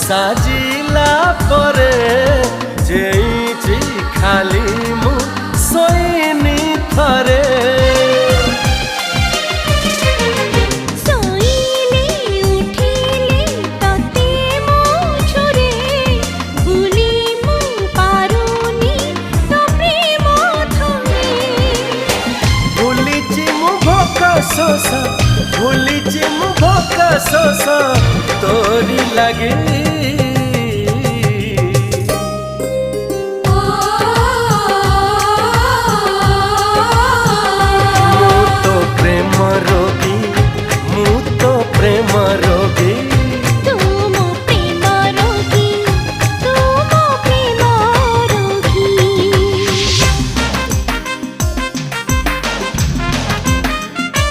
साजिला परे जेइची खाली मु सोइनी थरे सोसा भूलिची मु भोका सोसा तोरी लगे